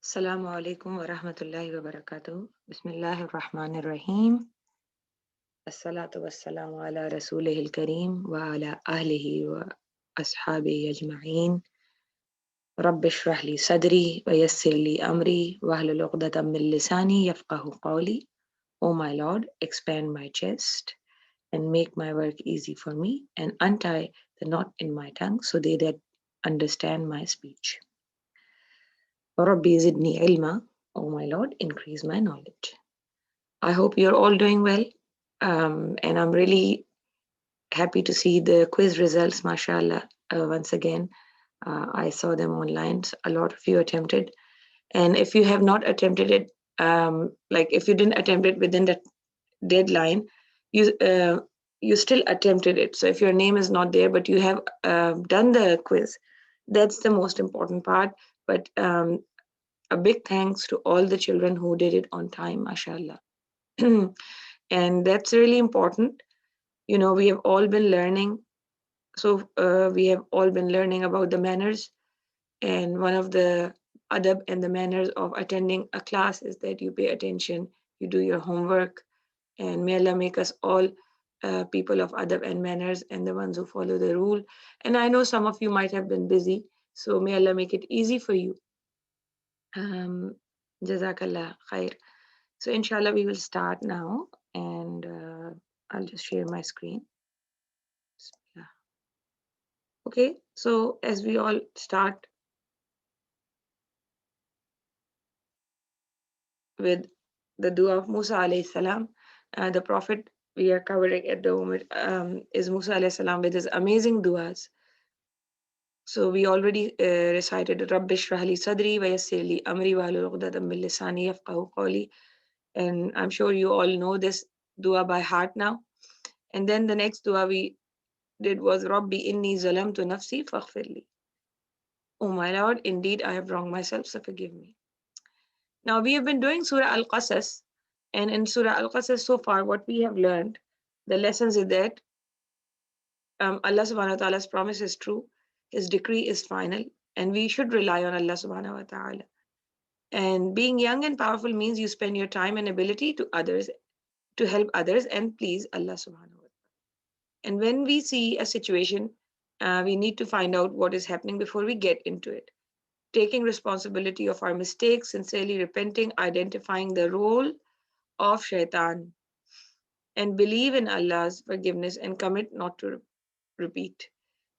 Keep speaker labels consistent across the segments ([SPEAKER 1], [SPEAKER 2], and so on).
[SPEAKER 1] Assalamu alaikum wa rahmatullahi wa barakatuh. Bismillahir Rahmanir Rahim. Assalatu wassalamu ala rasulihil kareem wa ala ahlihi wa ashabihi ajma'een. Rabbi shrah li sadri wa yassir li amri wa hlul uqdatam min lisani yafqahu qawli. O my Lord, expand my chest and make my work easy for me and untie the knot in my tongue so they that understand my speech. Rabbi zidni ilma. O my Lord, increase my knowledge. I hope you're all doing well. And I'm really happy to see the quiz results, mashallah. Once again, I saw them online. A lot of you attempted. And if you have not attempted it, like if you didn't attempt it within the deadline, you still attempted it. So if your name is not there, but you have done the quiz, that's the most important part. But a big thanks to all the children who did it on time, mashallah. And that's really important. You know, we have all been learning. So we have all been learning about the manners. And one of the adab and the manners of attending a class is that you pay attention, you do your homework, and may Allah make us all people of adab and manners and the ones who follow the rule. And I know some of you might have been busy, so may Allah make it easy for you. Jazakallah khair. So inshallah, we will start now, and I'll just share my screen. Yeah. Okay, so as we all start with the dua of Musa alayhi salam, the prophet we are covering at the moment is Musa alayhi salam with his amazing duas. So we already recited Rabbi shrah li sadri wa yassir li amri wa hlul uqdatam min lisani yafqahu qawli, and I'm sure you all know this dua by heart now. And then the next dua we did was Rabbi inni zalamtu nafsi faghfirli. Oh my Lord, indeed I have wronged myself, so forgive me. Now we have been doing Surah Al-Qasas, and in Surah Al-Qasas so far, what we have learned, the lessons is that Allah subhanahu wa ta'ala's promise is true, His decree is final, and we should rely on Allah subhanahu wa ta'ala. And being young and powerful means you spend your time and ability to others, to help others and please Allah subhanahu wa ta'ala. And when we see a situation, we need to find out what is happening before we get into it. Taking responsibility of our mistakes, sincerely repenting, identifying the role of shaitan, and believe in Allah's forgiveness and commit not to repeat.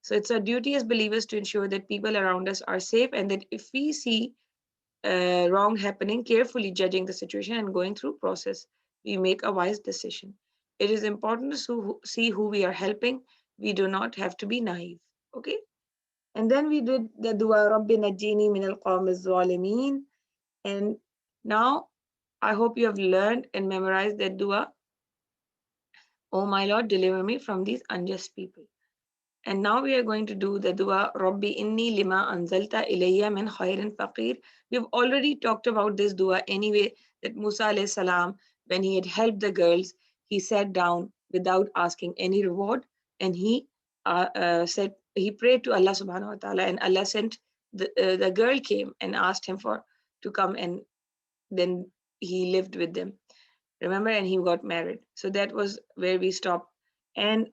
[SPEAKER 1] So it's our duty as believers to ensure that people around us are safe, and that if we see wrong happening, carefully judging the situation and going through process, we make a wise decision. It is important to see who we are helping. We do not have to be naive. Okay. And then we did the dua Rabbi Najini min al-qawm al-zalimin. And now I hope you have learned and memorized that dua. Oh my Lord, deliver me from these unjust people. And now we are going to do the dua Rabbi inni lima anzalta ilayya min khairin faqir. We've already talked about this dua anyway, that Musa alayhi salam, when he had helped the girls, he sat down without asking any reward, and he said, he prayed to Allah subhanahu wa ta'ala, and Allah sent the girl came and asked him to come, and then he lived with them. Remember, and he got married. So that was where we stopped. And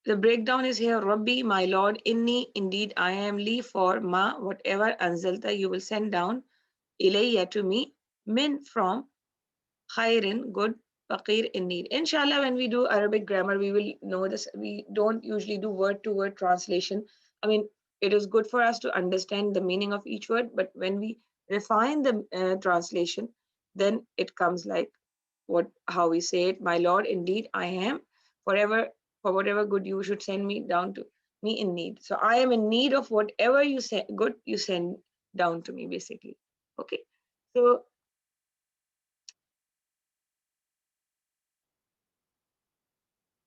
[SPEAKER 1] the breakdown is here. Rabbi, my Lord, inni, indeed I am, li, for ma, whatever anzalta you will send down, ilayya, to me, min, from, khairin, good, faqir, in need. Inshallah, when we do Arabic grammar, we will know this. We don't usually do word to word translation. I mean, it is good for us to understand the meaning of each word, but when we refine the translation, then it comes like how we say it. My Lord, indeed I am, forever, for whatever good you should send me down to me in need. So I am in need of whatever you say good you send down to me, basically. Okay. So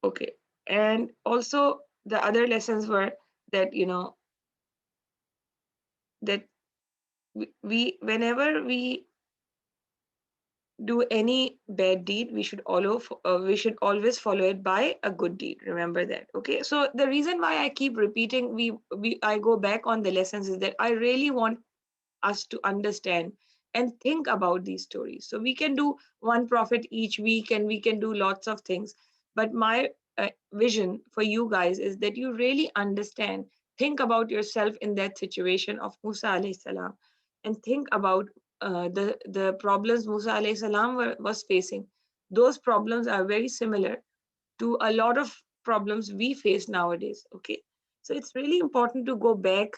[SPEAKER 1] okay. And also the other lessons were that, that we whenever we do any bad deed, we should always follow it by a good deed. Remember that. Okay. So the reason why I keep repeating, I go back on the lessons, is that I really want us to understand and think about these stories. So we can do one prophet each week and we can do lots of things. But my vision for you guys is that you really understand, think about yourself in that situation of Musa alayhi salam, and think about the problems Musa alayhi salam was facing. Those problems are very similar to a lot of problems we face nowadays. Okay, so it's really important to go back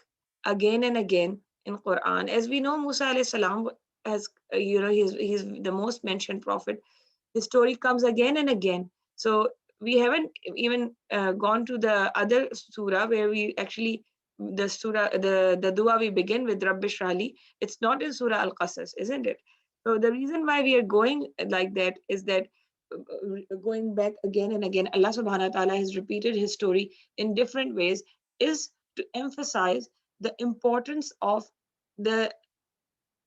[SPEAKER 1] again and again in Quran. As we know, Musa alayhi salam has, he's the most mentioned prophet. The story comes again and again. So we haven't even gone to the other surah where we actually, the surah, the dua we begin with Rabbi Shrali, it's not in Surah Al-Qasas, isn't it? So the reason why we are going like that is that going back again and again, Allah subhanahu wa ta'ala has repeated his story in different ways, is to emphasize the importance of the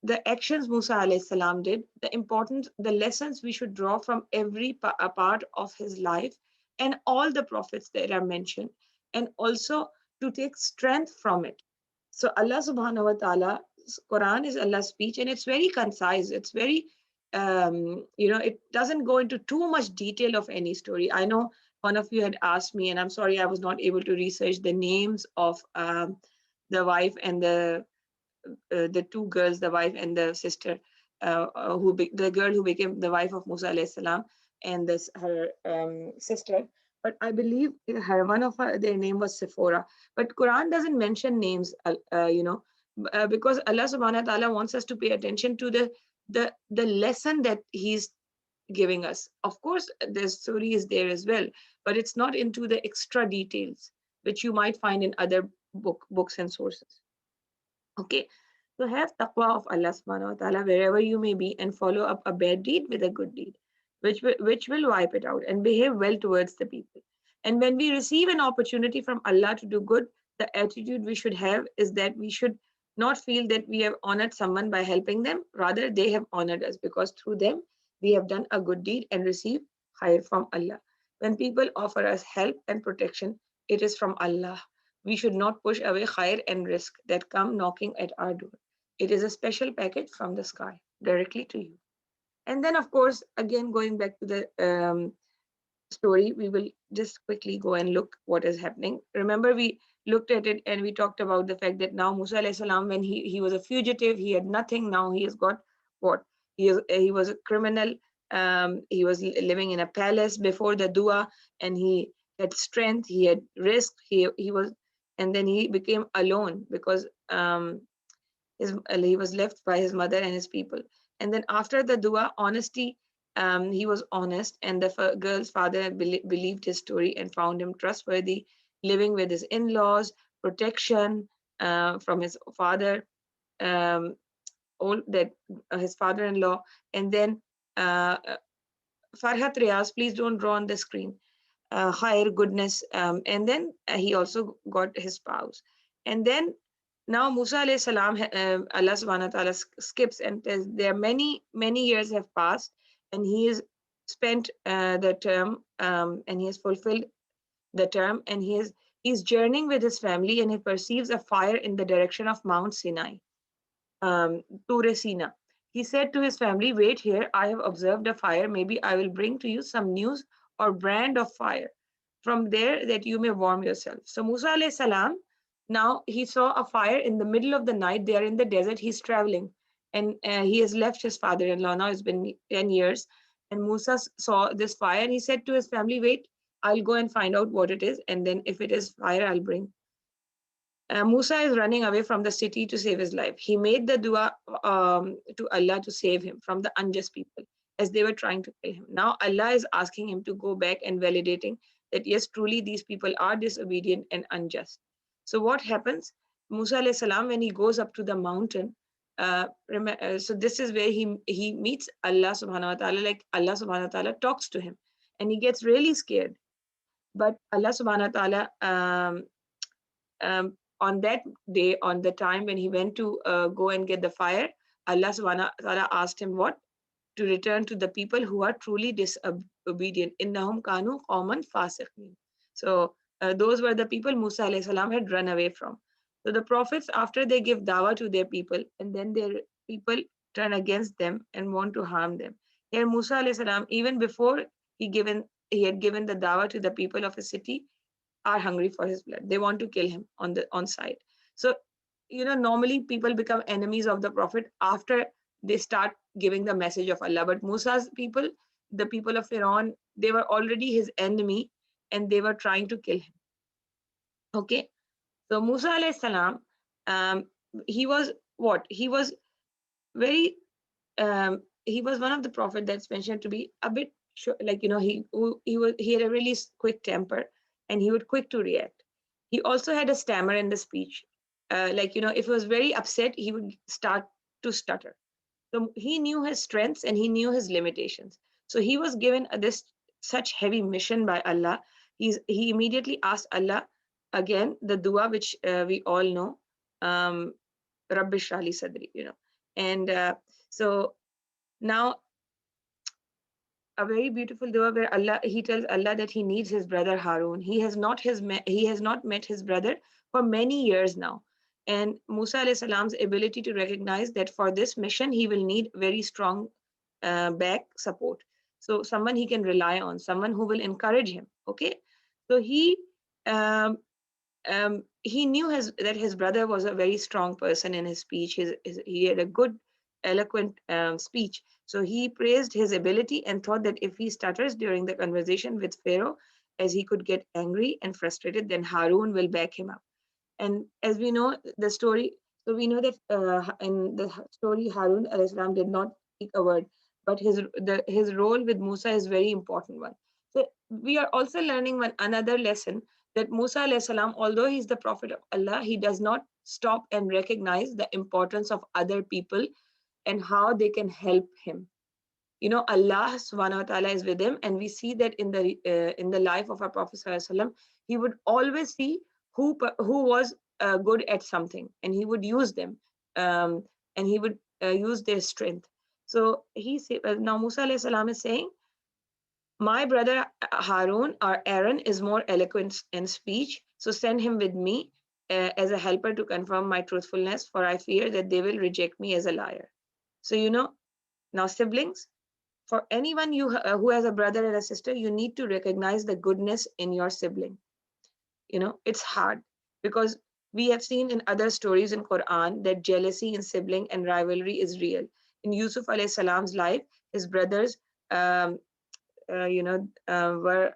[SPEAKER 1] the actions Musa alayhi salam did, the important, the lessons we should draw from every a part of his life and all the prophets that are mentioned, and also to take strength from it. So Allah subhanahu wa ta'ala, Quran is Allah's speech and it's very concise. It's very, it doesn't go into too much detail of any story. I know one of you had asked me, and I'm sorry I was not able to research the names of the wife and the two girls, the wife and the sister, the girl who became the wife of Musa alayhi salam, and this her sister. But I believe one of their name was Sephora. But Quran doesn't mention names, because Allah Subhanahu wa Taala wants us to pay attention to the lesson that He's giving us. Of course, the story is there as well, but it's not into the extra details which you might find in other books and sources. Okay, so have taqwa of Allah subhanahu wa ta'ala wherever you may be and follow up a bad deed with a good deed, which will wipe it out, and behave well towards the people. And when we receive an opportunity from Allah to do good, the attitude we should have is that we should not feel that we have honored someone by helping them. Rather, they have honored us because through them we have done a good deed and received khair from Allah. When people offer us help and protection, it is from Allah. We should not push away khair and risk that come knocking at our door. It is a special package from the sky directly to you. And then, of course, again, going back to the story, we will just quickly go and look what is happening. Remember, we looked at it and we talked about the fact that now Musa alayhi salam, when he was a fugitive, he had nothing. Now he has got what? He was a criminal. He was living in a palace before the dua, and he had strength. He had risk. He was, and then he became alone because he was left by his mother and his people. And then after the dua, honesty, he was honest, and the girl's father believed his story and found him trustworthy, living with his in-laws, protection from his father, all that his father-in-law, and then uh, Farhat Riyaz, please don't draw on the screen. Higher goodness, and then he also got his spouse, and then now Musa alayhi salam, Allah subhanahu wa ta'ala skips and says there many years have passed, and he has spent the term, and he has fulfilled the term, and he's journeying with his family, and he perceives a fire in the direction of Mount Sinai, Ture Sina. He said to his family, wait here, I have observed a fire. Maybe I will bring to you some news or brand of fire from there that you may warm yourself. So Musa alayhi salam, now he saw a fire in the middle of the night. They are in the desert. He's traveling, and he has left his father-in-law. Now it's been 10 years. And Musa saw this fire, and he said to his family, wait, I'll go and find out what it is. And then if it is fire, I'll bring. Musa is running away from the city to save his life. He made the dua to Allah to save him from the unjust people as they were trying to kill him. Now Allah is asking him to go back and validating that yes, truly these people are disobedient and unjust. So what happens? Musa alayhi salam, when he goes up to the mountain, so this is where he meets Allah subhanahu wa ta'ala, like Allah subhanahu wa ta'ala talks to him, and he gets really scared. But Allah subhanahu wa ta'ala, on that day, on the time when he went to go and get the fire, Allah subhanahu wa ta'ala asked him what? To return to the people who are truly disobedient. Innahum kanu qawman fasiqin. So those were the people Musa alayhi salam had run away from. So the prophets, after they give dawah to their people, and then their people turn against them and want to harm them. Here Musa alayhi salam, even before he had given the dawah to the people of a city, are hungry for his blood. They want to kill him on site. So, normally people become enemies of the prophet after they start giving the message of Allah. But Musa's people, the people of Pharaoh, they were already his enemy, and they were trying to kill him. Okay. So Musa alayhi salam, um, he was what? He was very he was one of the prophet that's mentioned to be a bit like, he had a really quick temper, and he would quick to react. He also had a stammer in the speech. Like, if he was very upset, he would start to stutter. So he knew his strengths and he knew his limitations. So he was given this such heavy mission by Allah. He immediately asked Allah again the dua which we all know, Rabbi Shrali Sadri, and so now a very beautiful dua where he tells Allah that he needs his brother Harun. He has not met his brother for many years now. And Musa alayhi salam's ability to recognize that for this mission he will need very strong back support. So someone he can rely on, someone who will encourage him. Okay. So um, he knew that his brother was a very strong person in his speech. He had a good, eloquent speech. So he praised his ability and thought that if he stutters during the conversation with Pharaoh, as he could get angry and frustrated, then Harun will back him up. And as we know the story, so we know that in the story, Harun alayhi salam did not speak a word, but his role with Musa is very important one. So we are also learning one another lesson, that Musa alayhi salam, although he is the prophet of Allah, he does not stop and recognize the importance of other people and how they can help him. Allah subhanahu wa ta'ala is with him, and we see that in the life of our Prophet sallallahu alaihi wasallam, he would always see who was good at something, and he would use them, and he would use their strength. So now Musa alayhi salam is saying, my brother Harun or Aaron is more eloquent in speech, so send him with me as a helper to confirm my truthfulness, for I fear that they will reject me as a liar. So now siblings, for anyone who has a brother and a sister, you need to recognize the goodness in your sibling. It's hard because we have seen in other stories in Quran that jealousy in sibling and rivalry is real. In Yusuf alayhi salam's life, his brothers um, were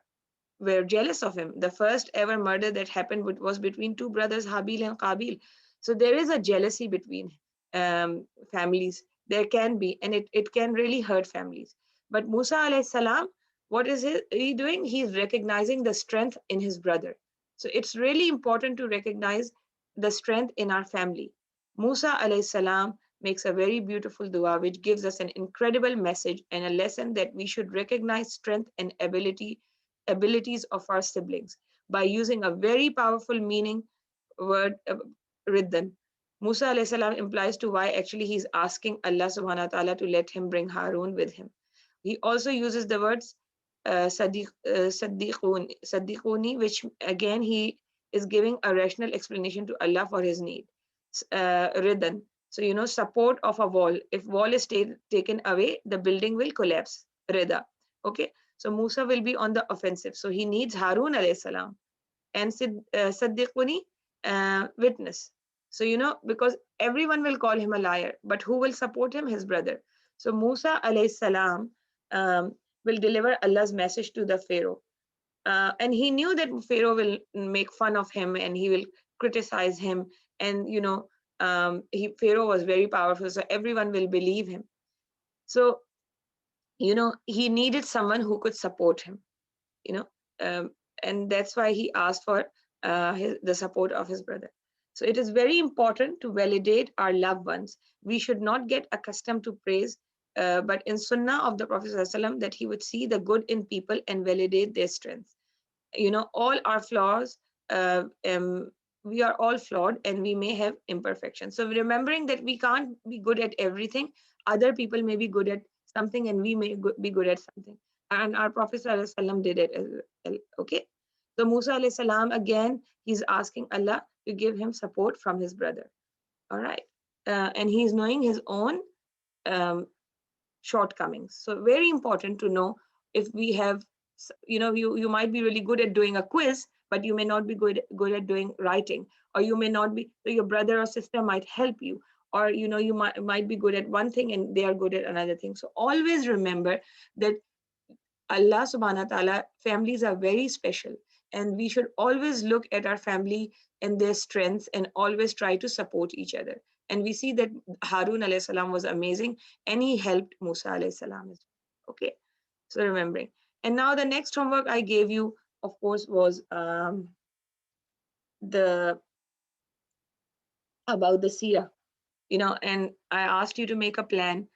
[SPEAKER 1] jealous of him. The first ever murder that happened was between two brothers, Habil and Qabil. So there is a jealousy between families. There can be, and it can really hurt families. But Musa alayhi salam, what is he doing? He's recognizing the strength in his brother. So it's really important to recognize the strength in our family. Musa alayhi salam makes a very beautiful dua which gives us an incredible message and a lesson that we should recognize strength and abilities of our siblings by using a very powerful meaning word, riddan. Musa alayhi salam implies to why actually he's asking Allah subhanahu wa ta'ala to let him bring Harun with him. He also uses the words Saddiquni, which again he is giving a rational explanation to Allah for his need. Riddan. So, support of a wall. If wall is taken away, the building will collapse. Rida. Okay. So Musa will be on the offensive. So he needs Harun alayhi salam. And Saddiquni, witness. So, because everyone will call him a liar, but who will support him? His brother. So Musa alayhi salam will deliver Allah's message to the Pharaoh. And he knew that Pharaoh will make fun of him and he will criticize him. And, Pharaoh was very powerful, so everyone will believe him. So, he needed someone who could support him, and that's why he asked for the support of his brother. So it is very important to validate our loved ones. We should not get accustomed to praise, but in Sunnah of the Prophet ﷺ, that he would see the good in people and validate their strengths. All our flaws, we are all flawed and we may have imperfections. So remembering that we can't be good at everything, other people may be good at something and we may be good at something. And our Prophet ﷺ did it as well. Okay. So Musa alayhi salam, again, he's asking Allah to give him support from his brother. All right. And he's knowing his own um, shortcomings. So very important to know if we have, you might be really good at doing a quiz, but you may not be good at doing writing, or you may not be, so your brother or sister might help you, or you might be good at one thing and they are good at another thing. So always remember that Allah subhanahu wa ta'ala, families are very special. And we should always look at our family and their strengths and always try to support each other. And we see that Harun alayhi salam was amazing and he helped Musa alayhi salam. Okay, so remembering. And now the next homework I gave you, of course, was the about the seerah, and I asked you to make a plan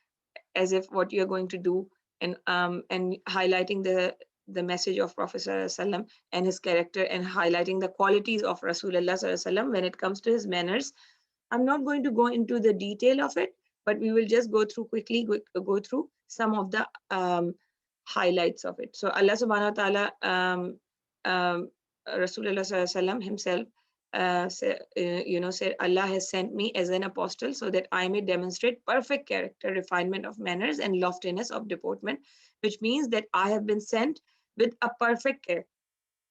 [SPEAKER 1] as if what you're going to do, and highlighting the message of Prophet ﷺ and his character, and highlighting the qualities of Rasulullah ﷺ when it comes to his manners. I'm not going to go into the detail of it, but we will just go through quickly, go through some of the highlights of it. So Allah subhanahu wa ta'ala, Rasulullah ﷺ himself said, Allah has sent me as an apostle so that I may demonstrate perfect character, refinement of manners, and loftiness of deportment, which means that I have been sent with a perfect character.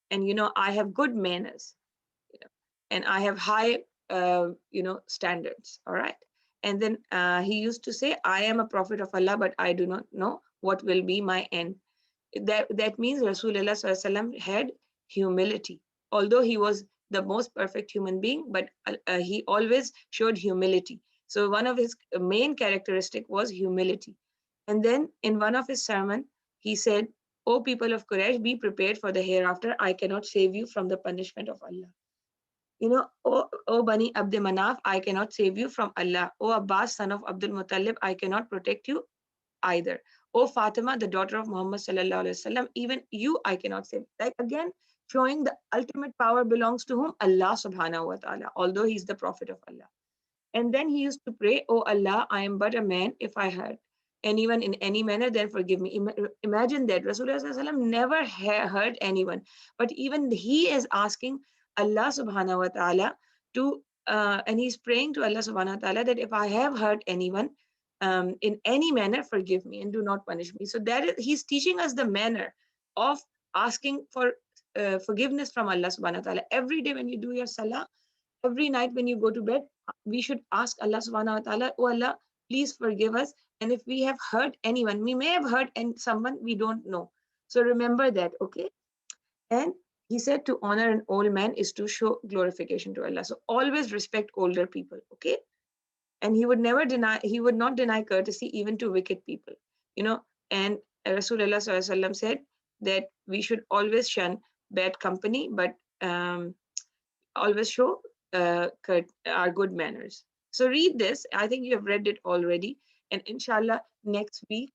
[SPEAKER 1] And, I have good manners, and I have high, standards. All right. And then he used to say, I am a prophet of Allah, but I do not know what will be my end. That means Rasulullah ﷺ had humility. Although he was the most perfect human being, but he always showed humility. So one of his main characteristic was humility. And then in one of his sermon, he said, O people of Quraysh, be prepared for the hereafter. I cannot save you from the punishment of Allah. O Bani Abd Manaf, I cannot save you from Allah. O Abbas, son of Abdul Muttalib, I cannot protect you either. O Fatima, the daughter of Muhammad sallallahu alaihi wasallam, even you I cannot save. Like again, showing the ultimate power belongs to whom? Allah subhanahu wa ta'ala, although he's the prophet of Allah. And then he used to pray, Oh Allah, I am but a man. If I hurt anyone in any manner, then forgive me. Imagine that. Rasulullah sallallahu alaihi wasallam never hurt anyone. But even he is asking Allah subhanahu wa ta'ala to, and he's praying to Allah subhanahu wa ta'ala that if I have hurt anyone, in any manner, forgive me and do not punish me. So that is, he's teaching us the manner of asking for forgiveness from Allah subhanahu wa ta'ala. Every day when you do your salah, every night when you go to bed, we should ask Allah subhanahu wa ta'ala, oh Allah, please forgive us. And if we have hurt anyone, we may have hurt someone we don't know. So remember that, okay? And he said to honor an old man is to show glorification to Allah. So always respect older people, okay? And he would not deny courtesy even to wicked people, and Rasulullah sallallahu alaihi wasallam said that we should always shun bad company, but always show our good manners. So read this. I think you have read it already, and inshallah next week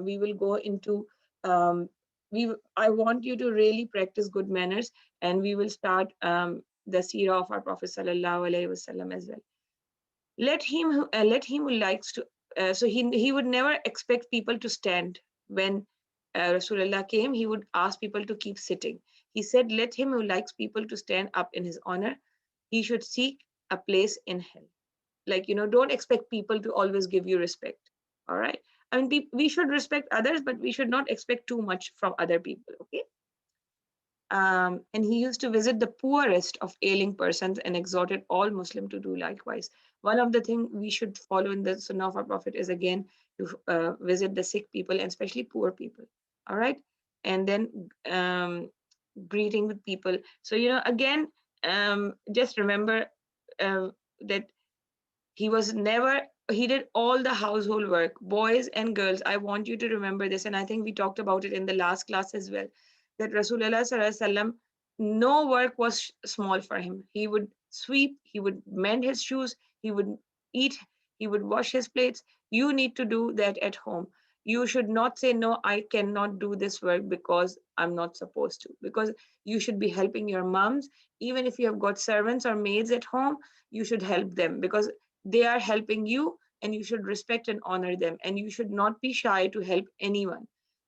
[SPEAKER 1] we will go into I want you to really practice good manners, and we will start the seerah of our Prophet sallallahu alaihi wasallam as well. Let him who likes to, so he would never expect people to stand. When Rasulullah came, he would ask people to keep sitting. He said, let him who likes people to stand up in his honor, he should seek a place in hell. Like, don't expect people to always give you respect. All right. I mean, we should respect others, but we should not expect too much from other people. Okay. And he used to visit the poorest of ailing persons and exhorted all Muslims to do likewise. One of the things we should follow in the Sunnah of our Prophet is again to visit the sick people and especially poor people. All right. And then greeting with people. So, again, just remember that he did all the household work, boys and girls. I want you to remember this. And I think we talked about it in the last class as well, that Rasulullah sallallahu alaihi wasallam, no work was small for him. He would sweep, he would mend his shoes, he would eat, he would wash his plates. You need to do that at home. You should not say, no, I cannot do this work because I'm not supposed to. Because you should be helping your moms. Even if you have got servants or maids at home, you should help them because they are helping you, and you should respect and honor them. And you should not be shy to help anyone.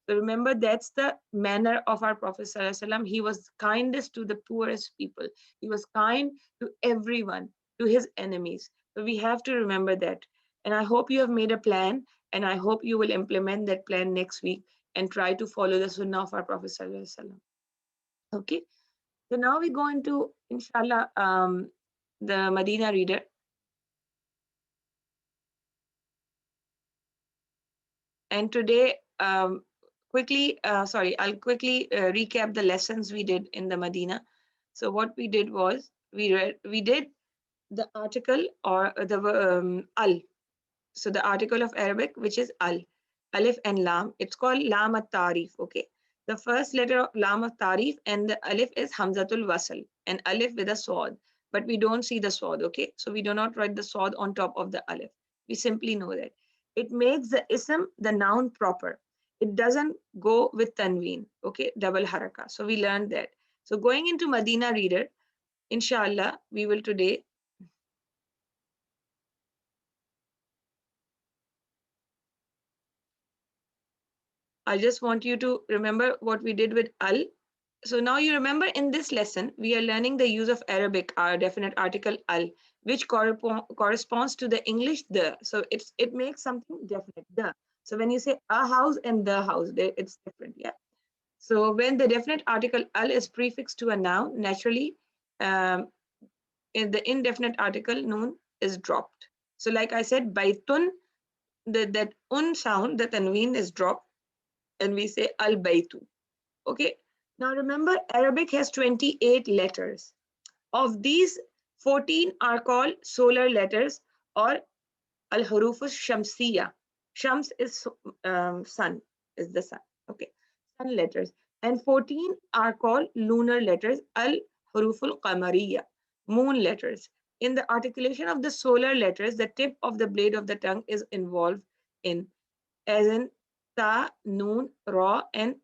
[SPEAKER 1] So remember, that's the manner of our Prophet Sallallahu Alaihi Wasallam. He was kindest to the poorest people. He was kind to everyone, to his enemies. So we have to remember that. And I hope you have made a plan, and I hope you will implement that plan next week and try to follow the sunnah of our Prophet Sallallahu Alaihi Wasallam. Okay. So now we go into, inshallah, the Madinah Reader. And today, I'll quickly recap the lessons we did in the Medina. So what we did was we did the article or the al. So the article of Arabic, which is al, alif and lam. It's called lam at tarif. Okay, the first letter of lam at tarif and the alif is hamzatul wasl, and alif with a sword. But we don't see the sword. Okay, so we do not write the sword on top of the alif. We simply know that it makes the ism the noun proper. It doesn't go with tanween. Okay, double haraka. So we learned that. So going into Madinah Reader, inshallah, we will today. I just want you to remember what we did with al. So now you remember in this lesson, we are learning the use of Arabic, our definite article al, which corresponds to the English the. So it makes something definite, the. So when you say a house and the house, it's different, yeah. So when the definite article al is prefixed to a noun, naturally, um, in the indefinite article noon is dropped. So like I said, baitun, that un sound, the tanween is dropped, and we say al baitu. Okay. Now remember, Arabic has 28 letters. Of these, 14 are called solar letters or al huruf shamsiya. Shams is sun, is the sun. Okay. Sun letters. And 14 are called lunar letters, al huruf al qamariya, moon letters. In the articulation of the solar letters, the tip of the blade of the tongue is involved in, as in ta, noon, ra, and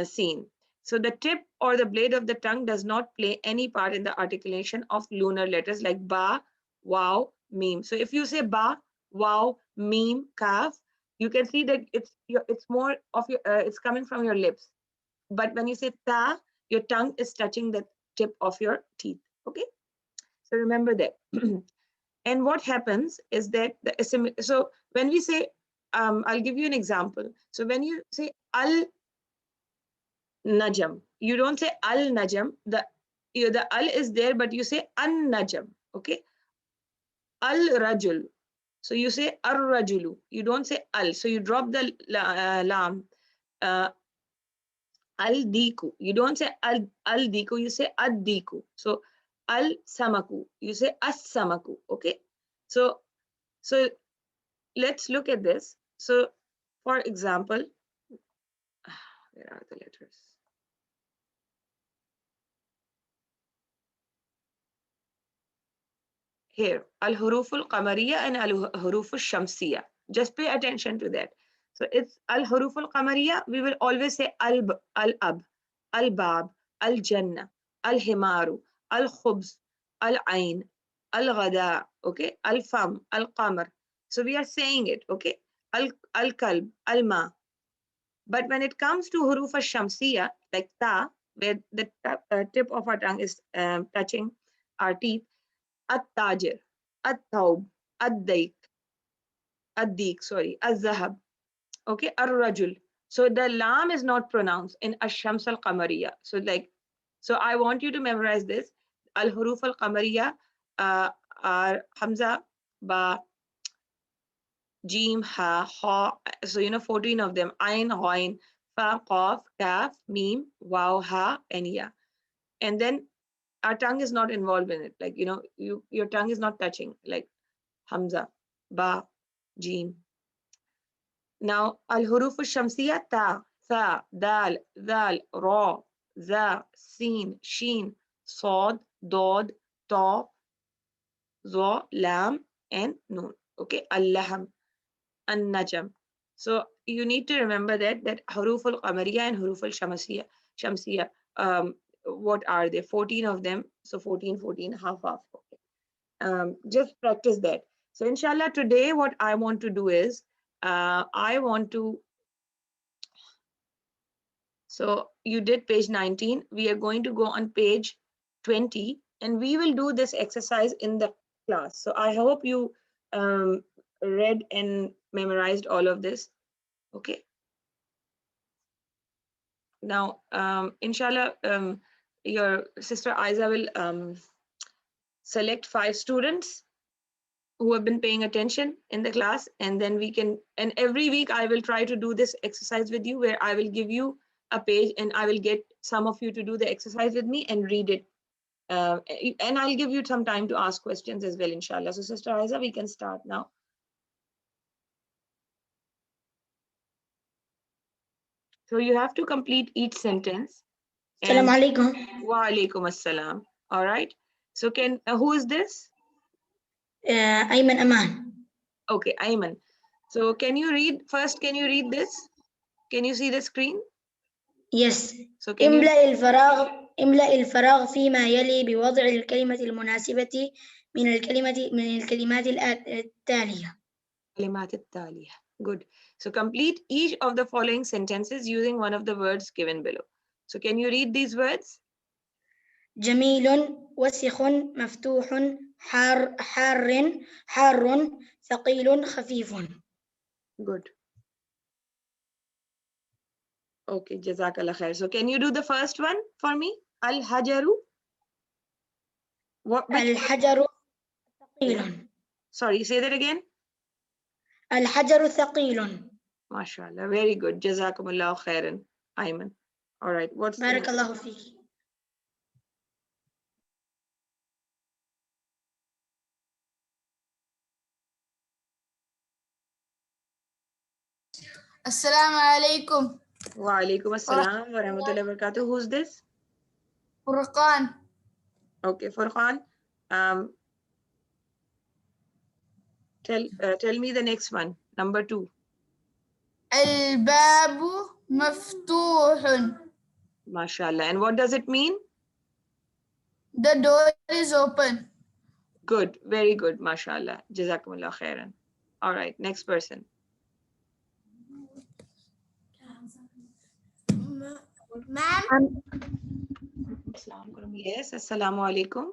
[SPEAKER 1] seen. So the tip or the blade of the tongue does not play any part in the articulation of lunar letters like ba, wow, meme. So if you say ba, wow, meme, kaf, you can see that it's more of your it's coming from your lips. But when you say ta, your tongue is touching the tip of your teeth. Okay, so remember that. And what happens is that so when we say I'll give you an example. So when you say al najam. You don't say al najam. The al is there, but you say an najam. Okay. Al rajul. So you say ar rajulu. You don't say al. So you drop the lam. Uh, al diku. You don't say al diku. You say ad diku. So al samaku. You say as samaku. Okay. So let's look at this. So for example, where are the letters? Here, al-huruf al-qamariya and al-huruf al-shamsiya. Just pay attention to that. So it's al-huruf al-qamariya, we will always say al-ab, al-bab, al-jannah, al-himaru, al-khubz, al-ain, al-ghada, okay, al-fam, al-qamar. So we are saying it, okay, al-kalb, al-ma. But when it comes to huruf al-shamsiya, like ta, where the tip of our tongue is touching our teeth, التاجر الثوب الديك الديك sorry الذهب okay الرجل. So the lam is not pronounced in ash-shams al-qamariya. So like, so I want you to memorize this. Al-huruf al-qamariya are hamza, ba, jim, ha, ha. So 14 of them. Ain, hoin, fa, qaf, kaf, mim, waw, ha, and ya. And then our tongue is not involved in it. Like, your tongue is not touching. Like Hamza, Ba, Jim. Now, al-huruf al-shamsiya, ta, tha, dal, dal, ra, za, sin, shin, sod, dod, ta, zo, lam, and noon. Okay, al-laham, an-najam. So you need to remember that huruf al-qamariya and huruf al-shamsiya, what are they? 14 of them. So 14, 14, half, half. Okay. Just practice that. So inshallah, today what I want to do is I want to So you did page 19. We are going to go on page 20 and we will do this exercise in the class. So I hope you read and memorized all of this. Okay. Now, inshallah, your sister Aiza will select 5 students who have been paying attention in the class, and then we can, and every week I will try to do this exercise with you where I will give you a page and I will get some of you to do the exercise with me and read it. And I'll give you some time to ask questions as well, inshallah. So Sister Aiza, we can start now. So you have to complete each sentence.
[SPEAKER 2] Assalamu alaikum.
[SPEAKER 1] Wa alaikum assalam. All right. So who is this?
[SPEAKER 2] Ayman Aman.
[SPEAKER 1] Okay, Ayman. So can you read first? Can you read this? Can you see the screen?
[SPEAKER 2] Yes.
[SPEAKER 1] So can you
[SPEAKER 2] املأ الفراغ فيما يلي بوضع الكلمة المناسبة من الكلمات التالية.
[SPEAKER 1] كلمات التالية. Good. So complete each of the following sentences using one of the words given below. So can you read these words?
[SPEAKER 2] جميل، وسخ، مفتوح، حار، ثقيل، خفيف.
[SPEAKER 1] Good. Okay, Jazakallah khair. So can you do the first one for me? Al-hajaru.
[SPEAKER 2] الحجر ثقيل.
[SPEAKER 1] Sorry, say that again.
[SPEAKER 2] الحجر ثقيل.
[SPEAKER 1] MashaAllah. Very good. Jazakumullah khairan, Ayman. All right. What's
[SPEAKER 2] بارك الله فيك.
[SPEAKER 3] Assalamu alaikum.
[SPEAKER 1] Wa alaikum assalam wa rahmatullahi wa barakatuh. Who's this?
[SPEAKER 3] Furqan.
[SPEAKER 1] Okay, Furqan. Tell me the next one. Number 2.
[SPEAKER 3] Al-babu maftuhun.
[SPEAKER 1] MashaAllah. And what does it mean?
[SPEAKER 3] The door is open.
[SPEAKER 1] Good. Very good. MashaAllah. Jazakumullah khairan. All right. Next person.
[SPEAKER 3] Ma'am.
[SPEAKER 1] Yes. Assalamu alaikum.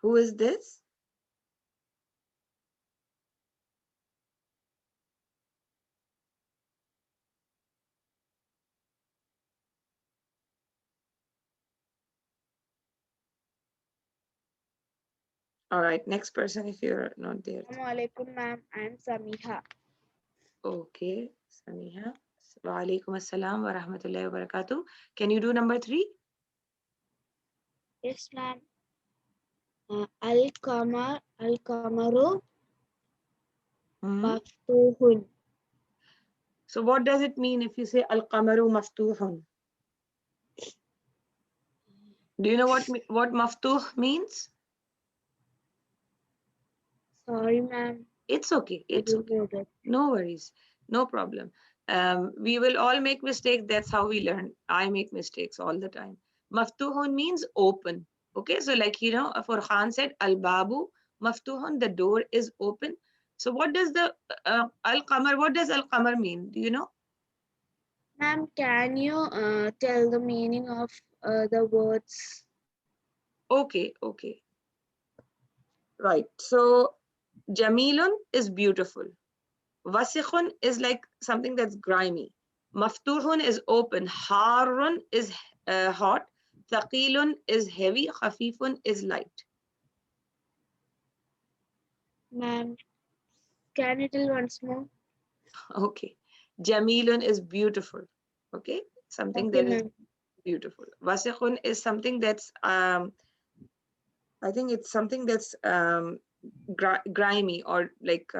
[SPEAKER 1] Who is this? All right. Next person if you're not there.
[SPEAKER 4] Assalamu alaikum, ma'am. I'm Samiha.
[SPEAKER 1] Okay. Samiha. Wa alaikum assalam wa rahmatullahi wa barakatuh. Can you do number 3?
[SPEAKER 4] Yes, ma'am. Al-Kamaru maftuhun.
[SPEAKER 1] So what does it mean if you say al-qamaru maftuhun? Do you know what maftuh means?
[SPEAKER 4] Sorry, ma'am.
[SPEAKER 1] It's okay. It's okay. No worries. No problem. We will all make mistakes. That's how we learn. I make mistakes all the time. Maftuhun means open. Okay, so like, Furqan said, al-babu maftuhun, the door is open. So what does the al-qamar, what does al-qamar mean? Do you know?
[SPEAKER 4] Ma'am, can you tell the meaning of the words?
[SPEAKER 1] Okay. Right. So Jamilun is beautiful. Wasikhun is like something that's grimy. Maftuhun is open. Harun is hot. Thaqilun is heavy. Khafifun is light.
[SPEAKER 4] Ma'am, can you tell once more?
[SPEAKER 1] Okay. Jamilun is beautiful. Okay. Something
[SPEAKER 4] Okay,
[SPEAKER 1] that is
[SPEAKER 4] ma'am.
[SPEAKER 1] beautiful. Wasikhun is something that's I think it's something that's grimy or like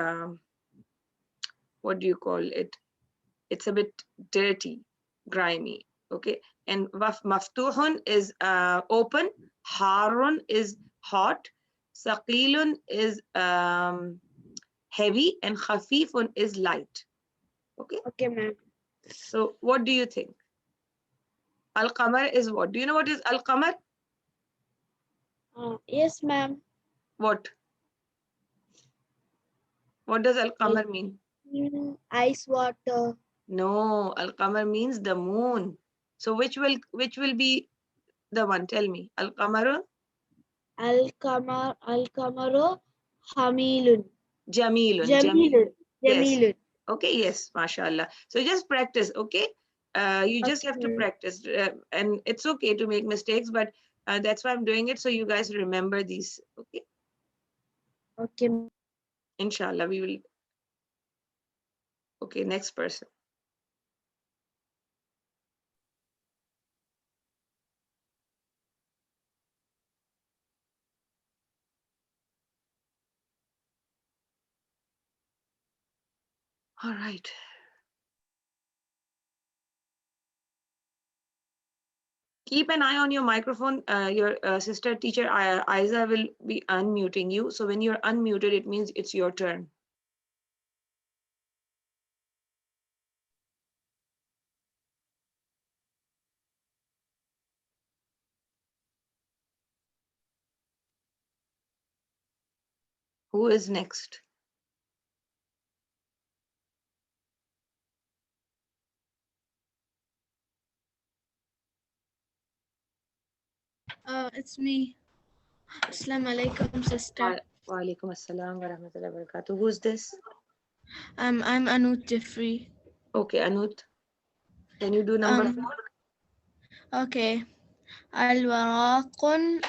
[SPEAKER 1] what do you call it? It's a bit dirty, grimy. Okay. And maftuhun is open. Harun is hot. Saqilun is heavy, and khafifun is light. Okay.
[SPEAKER 4] Okay, ma'am.
[SPEAKER 1] So what do you think? Al-qamar is what? Do you know what is al-qamar?
[SPEAKER 4] Yes, ma'am.
[SPEAKER 1] What? What does al-qamar mean?
[SPEAKER 4] Ice water.
[SPEAKER 1] No, al-qamar means the moon. So which will be the one? Tell me. Al-qamaru
[SPEAKER 4] Al-Kamaru Hamilun.
[SPEAKER 1] jamilun.
[SPEAKER 4] Jamilun.
[SPEAKER 1] Yes.
[SPEAKER 4] Jamilun.
[SPEAKER 1] Okay, yes, mashallah. So just practice, okay? You just have to
[SPEAKER 4] Okay.
[SPEAKER 1] practice. And it's okay to make mistakes, but that's why I'm doing it, so you guys remember these, okay?
[SPEAKER 4] Okay.
[SPEAKER 1] Inshallah, we will. Okay, next person. All right. Keep an eye on your microphone. Your sister teacher, Aiza, will be unmuting you. So when you're unmuted, it means it's your turn. Who is next?
[SPEAKER 4] It's me. Assalamu alaikum, sister.
[SPEAKER 1] Wa alaikum assalam wa rahmatullahi wa barakatuh. Who's this?
[SPEAKER 4] I'm Anut Jeffrey.
[SPEAKER 1] Okay, Anut. Can you do number 4?
[SPEAKER 4] Okay. Al-waraqun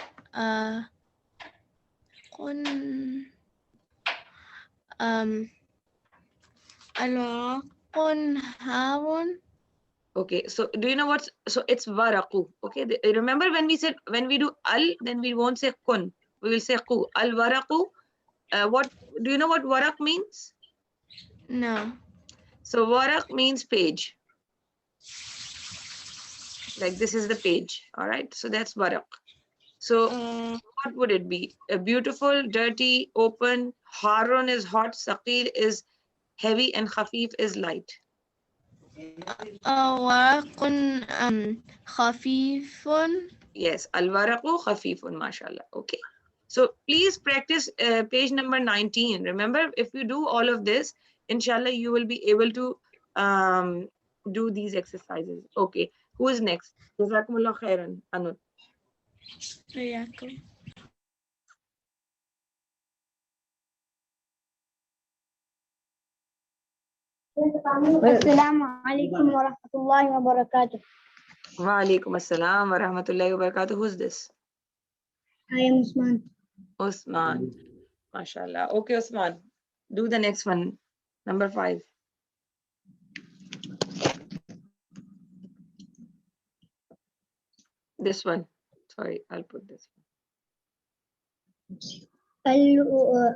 [SPEAKER 4] al-waraqun harun.
[SPEAKER 1] Okay, so do you know what's, so it's waraqu. Okay, remember when we said, when we do al, then we won't say kun, we will say qu. Al waraqu. What do you know what waraq means?
[SPEAKER 4] No.
[SPEAKER 1] So waraq means page. Like this is the page. All right, so that's waraq. So what would it be? A beautiful, dirty, open. Harun is hot, saqil is heavy, and khafif is light.
[SPEAKER 4] waraqun khafifun.
[SPEAKER 1] Yes, al-waraqu khafifun, mashallah. Okay. So please practice page number 19. Remember, if you do all of this, inshallah, you will be able to do these exercises. Okay. Who is next? Jazakumullah khairan, Anud.
[SPEAKER 4] Iyakum.
[SPEAKER 2] Assalamu alaikum wa rahmatullahi wa barakatuh.
[SPEAKER 1] Wa alaikum assalam wa rahmatullahi wa barakatuh. Who's this?
[SPEAKER 2] I am Usman.
[SPEAKER 1] Osman. Mashallah. Okay, Osman. Do the next one. Number 5. This one. Sorry, I'll put this one.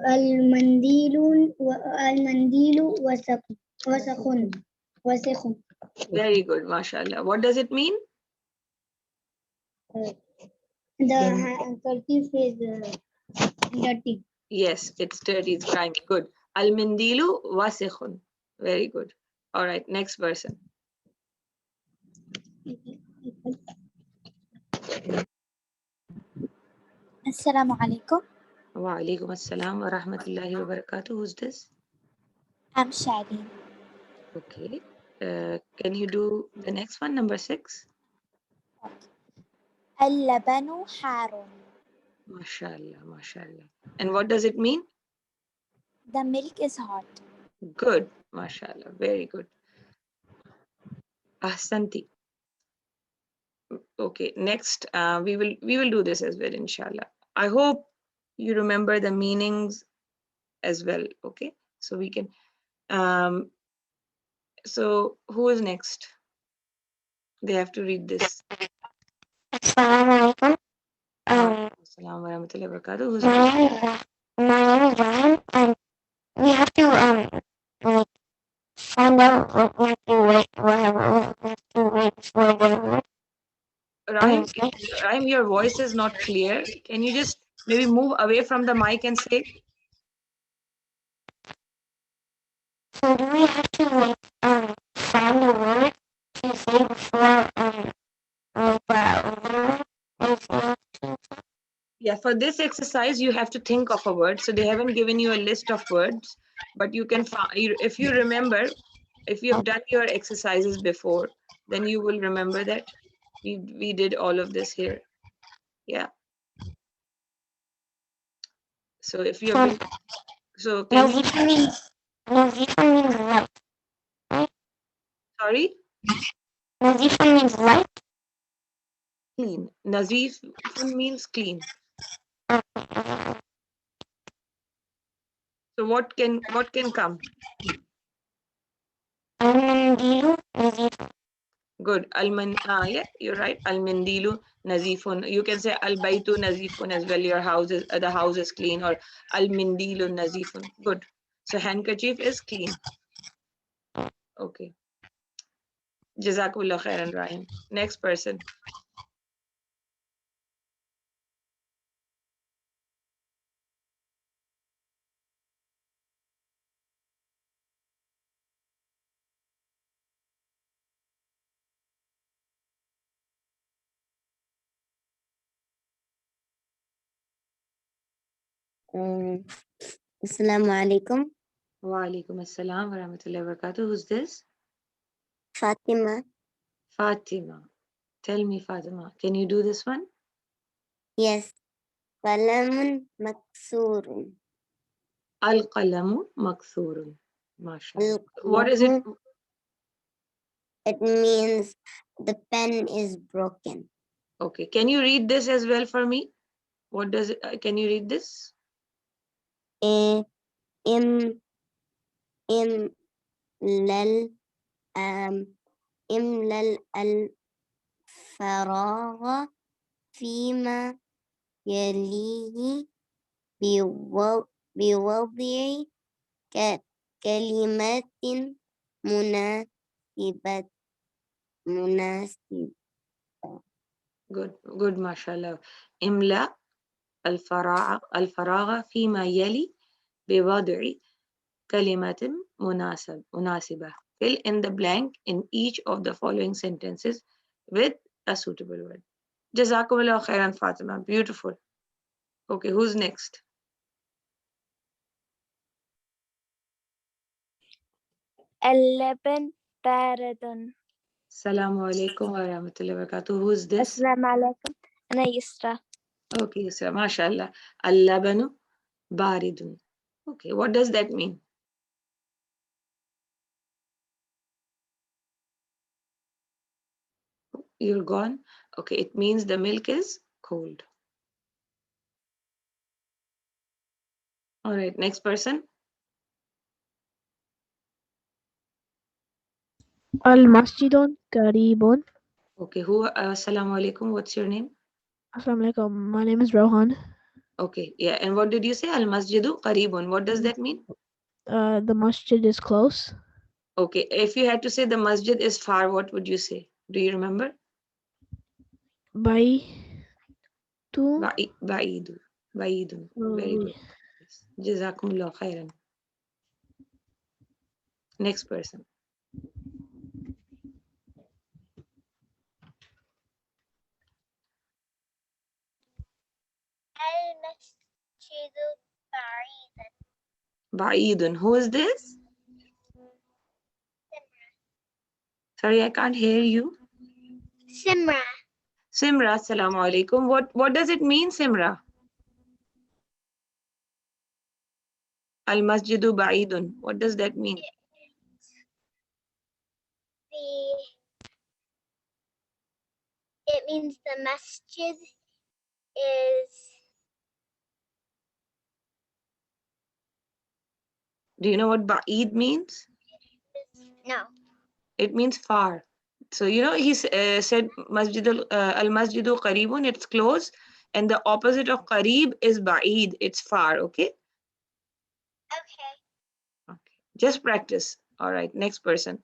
[SPEAKER 2] Al-mandilu wasikhun.
[SPEAKER 1] Very good, mashallah. What does it mean?
[SPEAKER 2] The kerchief is dirty.
[SPEAKER 1] Yes, it's dirty, it's grimy. Good. Al-mindilu wasikhun. Very good. All right, next person.
[SPEAKER 5] Assalamu alaikum.
[SPEAKER 1] Wa alaikum assalam wa rahmatullahi wa barakatuh. Who's this?
[SPEAKER 5] I'm Shadi.
[SPEAKER 1] Okay. Can you do the next one, number 6?
[SPEAKER 5] Al-labanu harun.
[SPEAKER 1] Mashallah, mashallah. And what does it mean?
[SPEAKER 5] The milk is hot.
[SPEAKER 1] Good, mashallah. Very good. Ahsanti. Okay, next we will do this as well, inshallah. I hope you remember the meanings as well. Okay, so we can so who is next? They have to read this.
[SPEAKER 6] Assalamu alaikum.
[SPEAKER 1] Assalamu warahmatullahi wabarakatuh. Who's
[SPEAKER 6] My name is Ryan, and we have to like find out what we have to wait, whatever we have to wait for the word.
[SPEAKER 1] Rhyme, your voice is not clear. Can you just maybe move away from the mic and say?
[SPEAKER 6] So do we have to like find the word to say before
[SPEAKER 1] Yeah, for this exercise, you have to think of a word. So they haven't given you a list of words, but you can find, if you remember, If you have done your exercises before, then you will remember that we did all of this here. Yeah. So if you have been, so can you,
[SPEAKER 6] Nazifa means light.
[SPEAKER 1] sorry,
[SPEAKER 6] Nazifa means light.
[SPEAKER 1] clean. Nazif means clean. So what can come?
[SPEAKER 6] Al-Mandilu Nazifa.
[SPEAKER 1] Good. Yeah, you're right. Al-Mindilu Nazifun. You can say Al-Baitu Nazifun as well. Your house is the house is clean, or Al-Mindilu Nazifun. Good. So handkerchief is clean. Okay. Jazakumullah khairan, Ryan. Next person.
[SPEAKER 6] Assalamu alaikum.
[SPEAKER 1] Wa alaikum assalam wa rahmatullahi wa barakatuh. Who's this?
[SPEAKER 6] Fatima.
[SPEAKER 1] Fatima. Tell me, Fatima, can you do this one?
[SPEAKER 6] Yes. Qalamun maksurun.
[SPEAKER 1] Al-qalamu makthurun. MashaAllah. What is it?
[SPEAKER 6] It means the pen is broken.
[SPEAKER 1] Okay. Can you read this as well for me? What does it? Can you read this?
[SPEAKER 6] Im imlal imlal al faragha fima yalihi بوضع كلمات مناسبة مناسب.
[SPEAKER 1] Good, mashallah. Imla الفراغ فيما يلي بوضع كلمات مناسبة. Fill in the blank in each of the following sentences with a suitable word. Jazakumullah khairan, Fatima. Beautiful. Okay, who's next?
[SPEAKER 7] اللبن بارد.
[SPEAKER 1] Assalamu alaikum wa rahmatullahi wa barakatuh. Who's this?
[SPEAKER 7] السلام عليكم. أنا يسرا.
[SPEAKER 1] Okay, Yusra, mashallah. Al-labanu baridun. Okay, what does that mean? You're gone? Okay, it means the milk is cold. All right, next person.
[SPEAKER 8] Al-Masjidun Qaribun.
[SPEAKER 1] Okay, assalamu alaikum, what's your name?
[SPEAKER 8] Assalamu alaikum. My name is Rohan.
[SPEAKER 1] Okay, yeah, and what did you say? Al-masjidu qaribun. What does that mean?
[SPEAKER 8] The masjid is close.
[SPEAKER 1] Okay, if you had to say the masjid is far, what would you say? Do you remember?
[SPEAKER 8] Baitu.
[SPEAKER 1] Ba'idu. Ba'idun. Very good. Yes. Jazakumullah khairan. Next person.
[SPEAKER 7] المسجد بعيد.
[SPEAKER 1] Ba'idun. Who is this? Sorry, I can't hear you.
[SPEAKER 7] Simra.
[SPEAKER 1] Simra, assalamu alaikum. What does it mean, Simra? Al-masjidu ba'idun. What does that mean?
[SPEAKER 7] It means the masjid is.
[SPEAKER 1] Do you know what ba'id means?
[SPEAKER 7] No.
[SPEAKER 1] It means far. So, he said al-masjidu qaribun, it's close. And the opposite of qarib is ba'id, it's far, okay? Okay. Just practice. All right, next person.